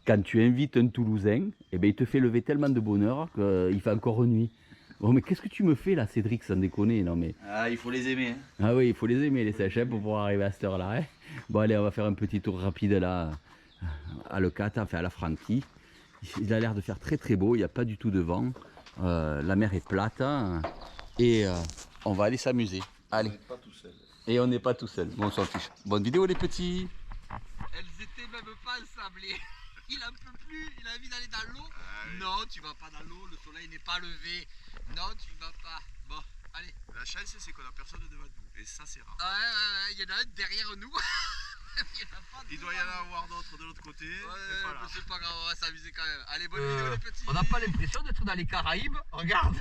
quand tu invites un Toulousain, eh ben, il te fait lever tellement de bonheur qu'il fait encore nuit. Bon, mais qu'est-ce que tu me fais là, Cédric, sans déconner, non mais... Ah, il faut les aimer. Hein. Ah oui, il faut les aimer, les sèches, hein, pour pouvoir arriver à cette heure-là. Hein. Bon, allez, on va faire un petit tour rapide là, à Leucate, enfin à la Franquie. Il a l'air de faire très très beau, il n'y a pas du tout de vent. La mer est plate, hein, et on va aller s'amuser. Allez. On n'est pas tout seul. Et on n'est pas tout seul. Bon, on s'en fiche. Bonne vidéo, les petits. Elles étaient même pas ensablées. Il en peut plus, il a envie d'aller dans l'eau. Non, tu vas pas dans l'eau, le soleil n'est pas levé. Non, tu vas pas. Bon, allez. La chance, c'est qu'on a personne devant nous. Et ça, c'est rare. Ouais, il y en a un derrière nous. Il doit y en avoir d'autres de l'autre côté. Ouais, mais c'est pas grave, on va s'amuser quand même. Allez, bonne vidéo, les petits. On n'a pas l'impression d'être dans les Caraïbes. Regarde.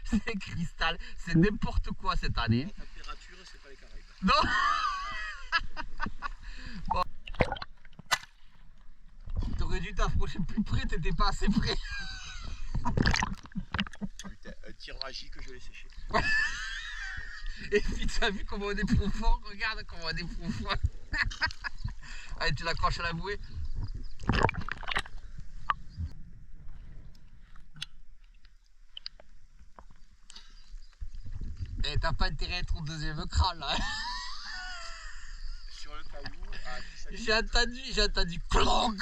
C'est cristal. C'est n'importe quoi cette année. La température, c'est pas les Caraïbes. Non. Bon. T'aurais dû t'approcher plus près, t'étais pas assez près. Putain, un tir magique, je l'ai séché. Et puis tu as vu comment on est profond, regarde comment on est profond. Allez, tu l'accroches à la bouée. Et t'as pas intérêt à être au deuxième cran là. Sur le caillou, à 10 J'ai entendu clonk.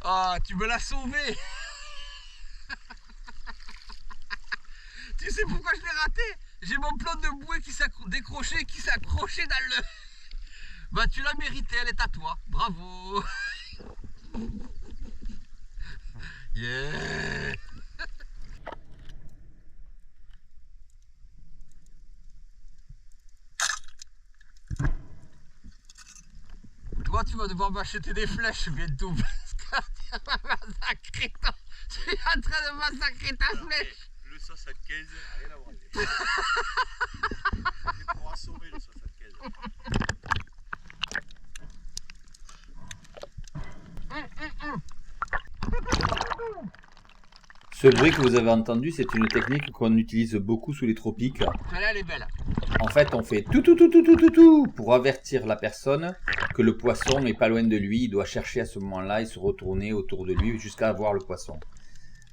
Ah, tu me l'as sauvé. Tu sais pourquoi je l'ai raté? J'ai mon plan de bouée qui s'est décroché, qui s'est accroché dans le... Bah tu l'as mérité, elle est à toi. Bravo. Yeah. Toi tu vas devoir m'acheter des flèches bientôt parce que tu vas massacrer ton... Tu es en train de massacrer ta flèche. Le 75, rien à voir. C'est pour assommer le 75. Ce bruit que vous avez entendu, c'est une technique qu'on utilise beaucoup sous les tropiques. Celle-là elle est belle. En fait, on fait tout pour avertir la personne que le poisson n'est pas loin de lui. Il doit chercher à ce moment-là et se retourner autour de lui jusqu'à voir le poisson.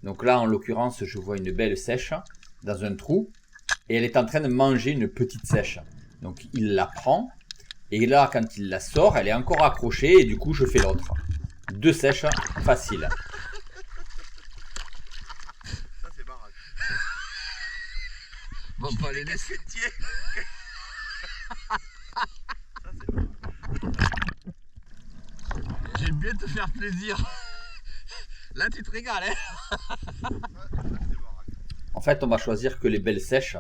Donc là, en l'occurrence, je vois une belle sèche dans un trou et elle est en train de manger une petite sèche. Donc il la prend et là, quand il la sort, elle est encore accrochée et du coup, je fais l'autre. 2 sèches faciles. Ça, c'est marrant. Bon, pas les laisser. Ça, c'est marrant. J'aime bien te faire plaisir. Là, tu te régales, hein. En fait, on va choisir que les belles sèches,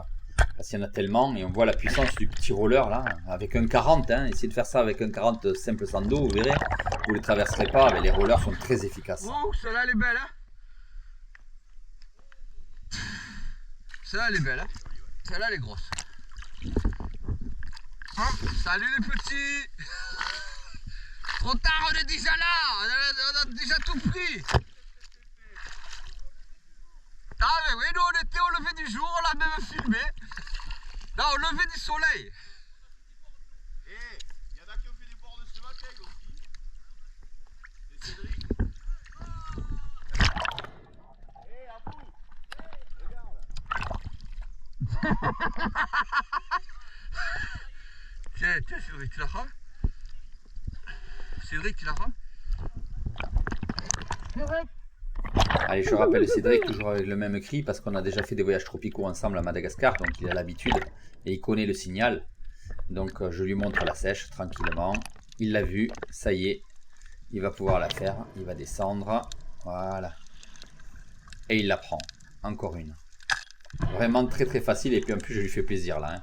parce qu'il y en a tellement, et on voit la puissance du petit roller là, avec un 40, hein. Essayez de faire ça avec un 40 simple sans dos, vous verrez, vous ne les traverserez pas, mais les rollers sont très efficaces. Oh, celle-là, elle est belle, hein. Celle-là, elle est belle, hein. Celle-là, elle est grosse. Salut les petits. Trop tard, on est déjà là. On a déjà tout pris. Ah mais oui, nous on était au lever du jour, on l'a même filmé. Là, au lever du soleil. Eh, il y en a qui ont fait des bords de ce matin aussi. Et Cédric. Eh, à vous. Regarde. Tiens, Cédric, tu la prends? Cédric, tu la prends? Cédric. Allez, je rappelle Cédric, toujours avec le même cri, parce qu'on a déjà fait des voyages tropicaux ensemble à Madagascar, donc il a l'habitude, et il connaît le signal. Donc je lui montre la sèche, tranquillement. Il l'a vu, ça y est, il va pouvoir la faire, il va descendre, voilà. Et il la prend, encore une. Vraiment très très facile, et puis en plus je lui fais plaisir là. Hein.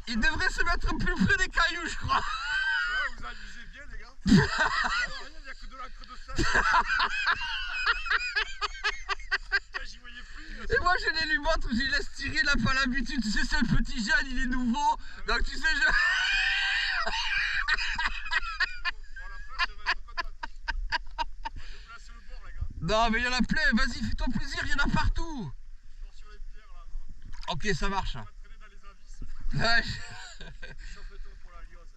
Il devrait se mettre plus près des cailloux, je crois. Ouais, vous amusez bien, les gars. Alors, rien, il n'y a que de l'encre de sel. J'y voyais plus. Et moi je les lui montre, je lui laisse tirer, il n'a pas l'habitude, tu sais c'est un petit jeune, il est nouveau, Donc tu sais, je... Dans la place, elle va être contente. Moi, je place le bord, les gars. Non mais il y en a plein, vas-y, fais-toi plaisir, il y en a partout. Je pars sur les pierres, là. Ok, ça marche. On va traîner dans les abysses. Ouais, Chauffe-toi pour la liose.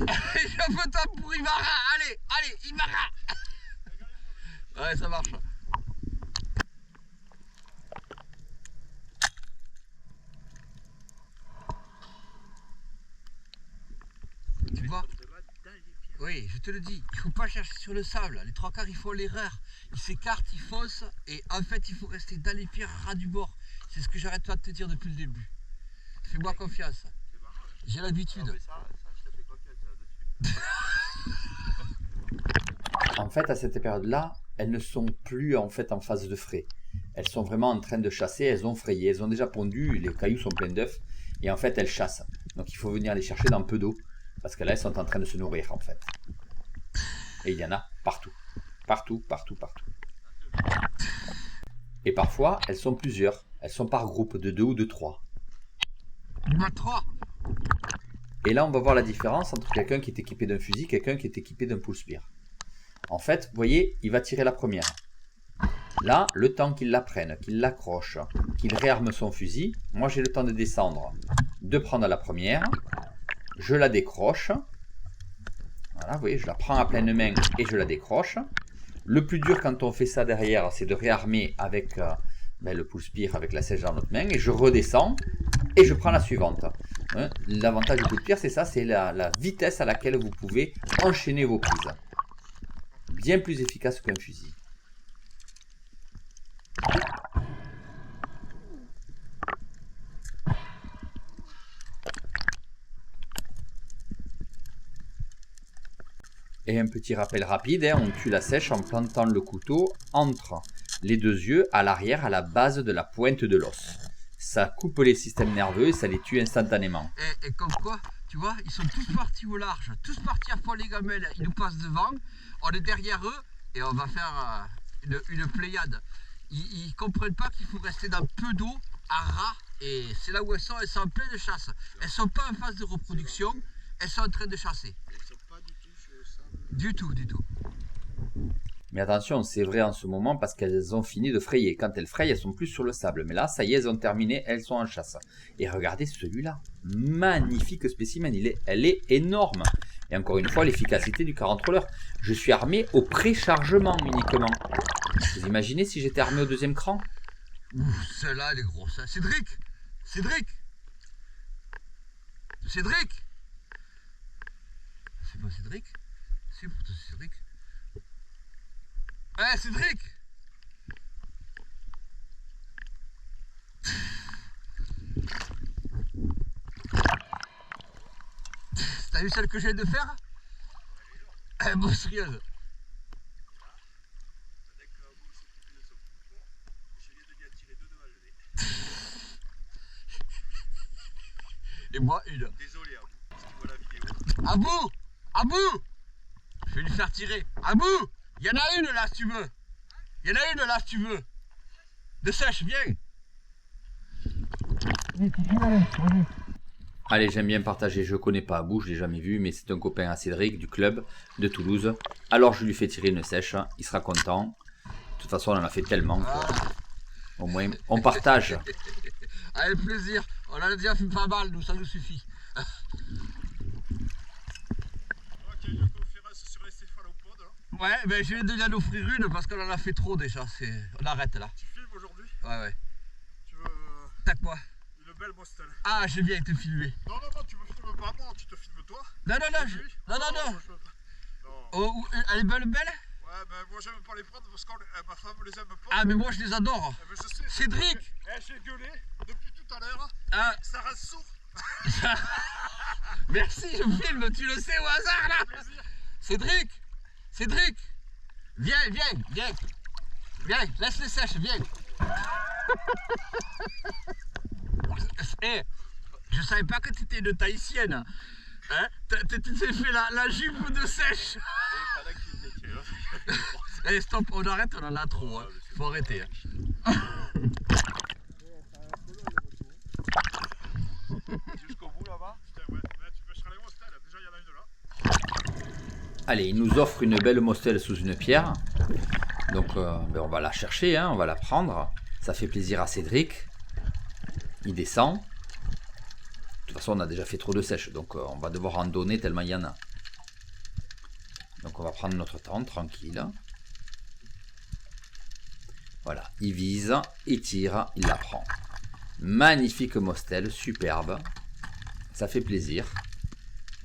Ouais. Chauffe-toi pour Ivara, allez, allez, Ivara. Ouais, ça marche. Tu vois? Oui, je te le dis, il faut pas chercher sur le sable. Les trois quarts, ils font l'erreur. Ils s'écartent, ils foncent, et en fait, il faut rester dans les pierres ras du bord. C'est ce que j'arrête pas de te dire depuis le début. Fais-moi confiance. J'ai l'habitude. Ça, je t'ai fait confiance là-dessus. En fait, à cette période-là, elles ne sont plus en fait en phase de frais. Elles sont vraiment en train de chasser, elles ont frayé, elles ont déjà pondu, les cailloux sont pleins d'œufs, et en fait, elles chassent. Donc il faut venir les chercher dans peu d'eau, parce que là, elles sont en train de se nourrir en fait. Et il y en a partout. Partout, partout, partout. Et parfois, elles sont plusieurs. Elles sont par groupe de 2 ou de 3. Il y en a 3. Et là, on va voir la différence entre quelqu'un qui est équipé d'un fusil et quelqu'un qui est équipé d'un pull spear. En fait, vous voyez, il va tirer la première. Là, le temps qu'il la prenne, qu'il l'accroche, qu'il réarme son fusil, moi j'ai le temps de descendre, de prendre la première, je la décroche. Voilà, vous voyez, je la prends à pleine main et je la décroche. Le plus dur quand on fait ça derrière, c'est de réarmer avec le pull spear, avec la sèche dans notre main, et je redescends et je prends la suivante. Hein, l'avantage du pull spear, c'est ça, c'est la vitesse à laquelle vous pouvez enchaîner vos prises. Bien plus efficace qu'un fusil. Et un petit rappel rapide, hein, on tue la sèche en plantant le couteau entre les deux yeux, à l'arrière, à la base de la pointe de l'os. Ça coupe les systèmes nerveux et ça les tue instantanément. Et comme quoi, tu vois, ils sont tous partis au large, tous partis à fond les gamelles, ils nous passent devant, on est derrière eux et on va faire une pléiade. Ils comprennent pas qu'il faut rester dans peu d'eau, à ras, et c'est là où elles sont en pleine chasse. Elles sont pas en phase de reproduction, elles sont en train de chasser. Elles sont pas du tout sur le sable. Du tout, du tout. Mais attention, c'est vrai en ce moment parce qu'elles ont fini de frayer. Quand elles frayent, elles sont plus sur le sable. Mais là, ça y est, elles ont terminé, elles sont en chasse. Et regardez celui-là. Magnifique spécimen, elle est énorme. Et encore une fois, l'efficacité du 40 roller. Je suis armé au préchargement uniquement. Vous imaginez si j'étais armé au deuxième cran? Ouf, celle-là, elle est grosse. Hein. Cédric! Cédric! Cédric! C'est pas Cédric? C'est pourtant Cédric. Eh, Cédric! T'as vu celle que je viens de faire? Elle est monstrueuse. Dès que vous s'occupez de son couple, je viens de lui en tirer 2 devant le nez. Et moi, une. Désolé à vous, si tu vois la vidéo. Abou! Abou! Je vais lui faire tirer. Abou! Il y en a une là si tu veux. Il y en a une là si tu veux. De sèche, viens. Allez, j'aime bien partager. Je connais pas Abou, je l'ai jamais vu, mais c'est un copain à Cédric du club de Toulouse. Alors je lui fais tirer une sèche, il sera content. De toute façon, on en a fait tellement que, au moins, on partage. Avec plaisir. On en a déjà fait pas mal, nous, ça nous suffit. Ok, une conférence sur les céphalopodes. Hein. Ouais, ben je viens de lui en offrir une parce qu'on en a fait trop déjà. On arrête là. Tu filmes aujourd'hui? Ouais, ouais. Tu veux T'as quoi? une belle Mostel? Ah, j'ai bien été filmé. Non, non, non, tu me filmes pas moi, tu te filmes toi. Non, non, non, Lui non, non, non. moi, je veux pas. Non. Oh, elle est belle, belle? Ouais, ben moi j'aime pas les prendre parce que ma femme les aime pas. Ah, mais moi je les adore. Eh ben, je sais. Cédric! J'ai gueulé depuis tout à l'heure. Ah, Ça rend sourd. merci, je filme, tu le sais au hasard là. Plaisir. Cédric! Cédric! Viens, viens, viens! Viens, laisse les sèches, viens! Eh, je savais pas que t'étais une tahitienne! Hein? Tu t'es fait la jupe de sèche! Eh, stop, on arrête, on en a trop, hein. Faut arrêter. Hein. Jusqu'au bout là-bas. Putain, ouais. Allez, il nous offre une belle mostelle sous une pierre. Donc ben on va la chercher, hein, on va la prendre. Ça fait plaisir à Cédric. Il descend. De toute façon, on a déjà fait trop de sèches, donc on va devoir en donner tellement il y en a. Donc on va prendre notre temps, tranquille. Voilà, il vise, il tire, il la prend. Magnifique mostelle, superbe. Ça fait plaisir.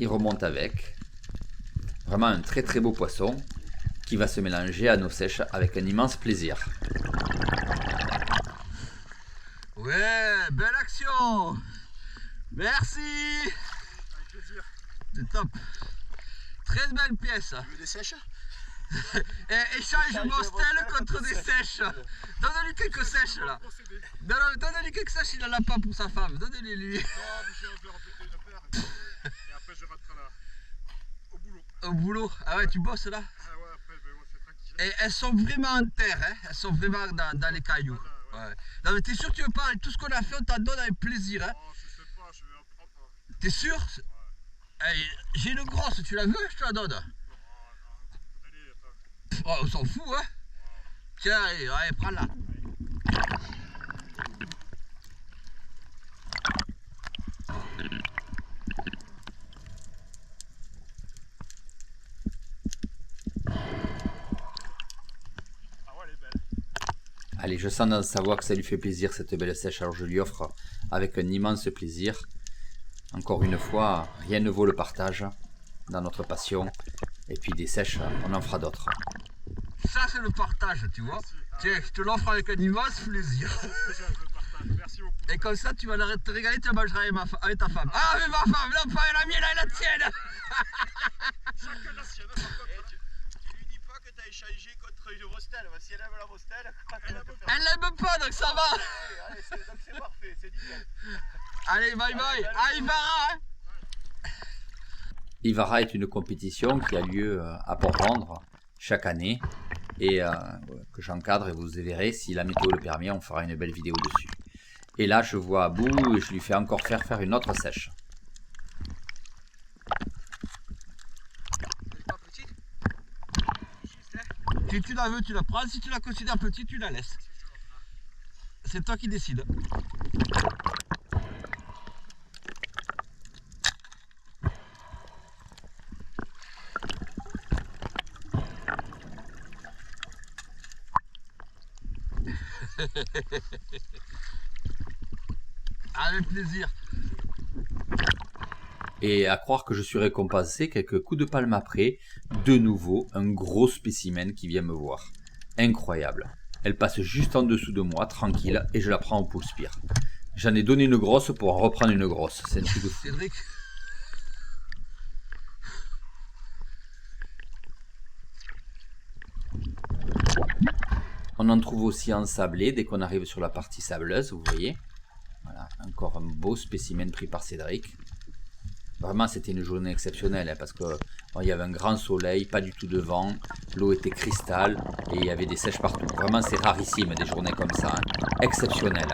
Il remonte avec. Vraiment un très très beau poisson qui va se mélanger à nos sèches avec un immense plaisir. Ouais, belle action. Merci. Avec plaisir. C'est top. Très belle pièce. Tu veux des sèches? Et échange mostelle contre des sèches. Donne-lui quelques sèches là. Donne-lui quelques sèches, il en a pas pour sa femme. Donne-les lui. Non, mais je vais répéter une paire. Et après, je rentre là. Au boulot. Au boulot. Ah ouais, tu bosses là. Ah ouais, après, ben, ouais, c'est tranquille. Et elles sont vraiment en terre, hein. Elles sont vraiment dans les cailloux. Ouais. Non mais t'es sûr que tu veux pas, tout ce qu'on a fait, on t'en donne avec plaisir, hein. Oh, je sais pas, je vais en prendre. T'es sûr? Hey, j'ai une grosse, tu la veux? Je te la donne. Allez, attends. Oh, on s'en fout, hein. Tiens, allez, prends-la. Ah ouais, elle est belle. Allez, je sens dans sa voix que ça lui fait plaisir cette belle sèche, alors je lui offre avec un immense plaisir. Encore une fois, rien ne vaut le partage dans notre passion. Et puis des sèches, on en fera d'autres. Ça, c'est le partage, tu vois. Tiens, je te l'offre avec un immense plaisir. C'est ce que j'aime, le partage. Merci beaucoup. Et comme ça, tu vas te régaler, tu mangeras avec ta femme. Ah, mais ma femme, non, pas la mienne, la tienne. Chacun la sienne, par contre. Tu lui dis pas que t'as échangé contre une mostelle. Si elle aime la mostelle, Elle l'aime pas, donc ça va. allez, donc c'est parfait, c'est nickel. Allez, bye bye. Ah, Ivara, hein. Ivara est une compétition qui a lieu à Port-Vendre chaque année et que j'encadre, et vous verrez, si la météo le permet, on fera une belle vidéo dessus. Et là, je vois à bout et je lui fais encore faire une autre sèche. Elle est pas petite. Si tu la veux, tu la prends. Si tu la considères petite, tu la laisses. C'est toi qui décides. Avec plaisir. Et à croire que je suis récompensé, quelques coups de palme après, de nouveau un gros spécimen qui vient me voir. Incroyable. Elle passe juste en dessous de moi, tranquille, et je la prends au pouce-pire. J'en ai donné une grosse pour en reprendre une grosse. C'est un truc de fou. Cédric. On en trouve aussi en sablé dès qu'on arrive sur la partie sableuse, vous voyez. Voilà, encore un beau spécimen pris par Cédric. Vraiment, c'était une journée exceptionnelle, hein, parce que bon, il y avait un grand soleil, pas du tout de vent, l'eau était cristal et il y avait des sèches partout. Vraiment, c'est rarissime des journées comme ça, hein. Exceptionnel.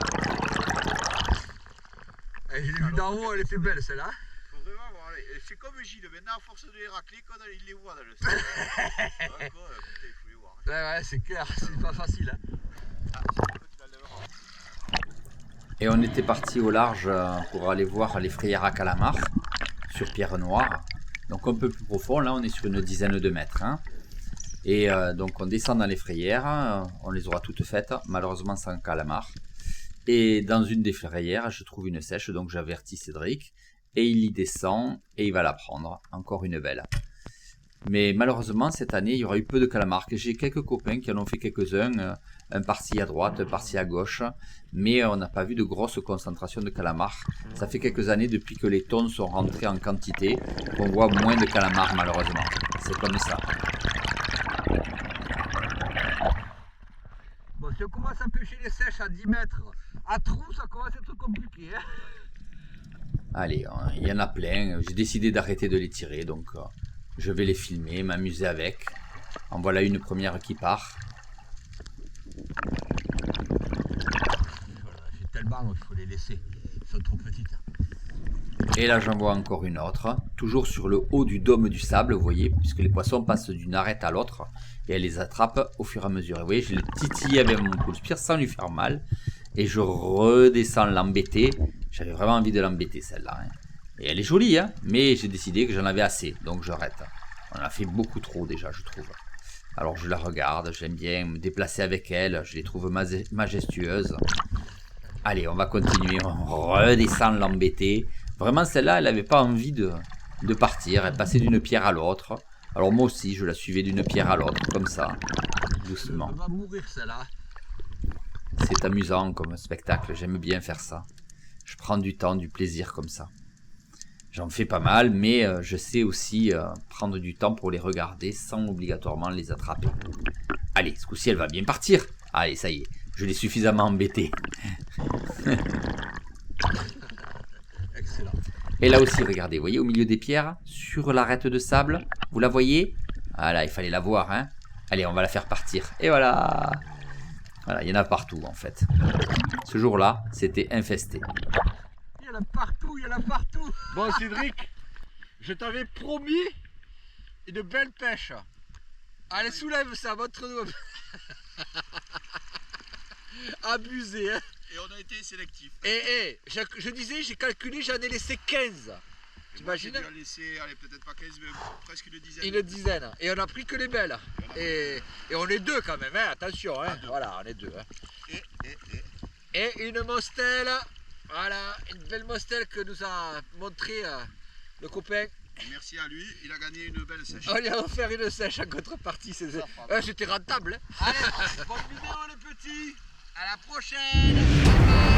Je l'ai vue d'en haut, elle était belle celle-là. Faut vraiment voir. C'est comme Gilles, maintenant à force de les racler, il les voit dans le stade. Ouais, quoi, putain, il faut les voir. Ouais, c'est clair, c'est pas facile. Hein. Ah, tu l'enlèveras. Et on était parti au large pour aller voir les frayères à calamar sur Pierre Noire. Donc un peu plus profond, là on est sur une dizaine de mètres. Hein. Et donc on descend dans les frayères, on les aura toutes faites, malheureusement sans calamar. Et dans une des frayères, je trouve une sèche, donc j'avertis Cédric. Et il y descend et il va la prendre. Encore une belle. Mais malheureusement, cette année, il y aura eu peu de calamars. J'ai quelques copains qui en ont fait quelques-uns, un par-ci à droite, un par-ci à gauche. Mais on n'a pas vu de grosse concentration de calamars. Ça fait quelques années, depuis que les thons sont rentrés en quantité, qu'on voit moins de calamars, malheureusement. C'est comme ça. Bon, si on commence à pêcher les sèches à 10 mètres, à trous, ça commence à être compliqué. Hein. Allez, il y en a plein. J'ai décidé d'arrêter de les tirer, donc je vais les filmer, m'amuser avec. En voilà une première qui part. Voilà, j'ai tellement, il faut les laisser. Elles sont trop petites. Et là j'en vois encore une autre, toujours sur le haut du dôme du sable, vous voyez, puisque les poissons passent d'une arête à l'autre, et elle les attrape au fur et à mesure. Et vous voyez, je le titille avec mon coulspire sans lui faire mal, et je redescends l'embêter. J'avais vraiment envie de l'embêter celle-là. Hein. Et elle est jolie, hein, mais j'ai décidé que j'en avais assez, donc j'arrête. On en a fait beaucoup trop déjà, je trouve. Alors je la regarde, j'aime bien me déplacer avec elle, je les trouve majestueuses. Allez, on va continuer, on redescend l'embêter. Vraiment, celle-là, elle n'avait pas envie de partir. Elle passait d'une pierre à l'autre. Alors moi aussi, je la suivais d'une pierre à l'autre, comme ça, doucement. Elle va mourir celle-là. C'est amusant comme spectacle, j'aime bien faire ça. Je prends du temps, du plaisir comme ça. J'en fais pas mal, mais je sais aussi prendre du temps pour les regarder sans obligatoirement les attraper. Allez, ce coup-ci, elle va bien partir. Allez, ça y est, je l'ai suffisamment embêtée. Excellent. Et là aussi, regardez, vous voyez au milieu des pierres, sur l'arête de sable, vous la voyez? Voilà, il fallait la voir, hein. Allez, on va la faire partir. Et voilà. Voilà, il y en a partout, en fait. Ce jour-là, c'était infesté. Il y en a partout, il y en a partout. Bon Cédric, Je t'avais promis une belle pêche. Allez, soulève ça, montre-nous. Abusé, hein. et on a été sélectif. Et je disais, j'ai calculé, j'en ai laissé 15. T'imagines? On a laissé, allez, peut-être pas 15, mais presque une dizaine. Une dizaine. Et on a pris que les belles. Et on est deux quand même, hein. Attention, hein. Voilà, on est deux. Hein. Et une mostelle. Voilà, une belle mostelle que nous a montré le copain. Merci à lui, il a gagné une belle sèche. On lui a offert une sèche en contrepartie. C'était rentable. Hein. Allez, bonne vidéo les petits. À la prochaine.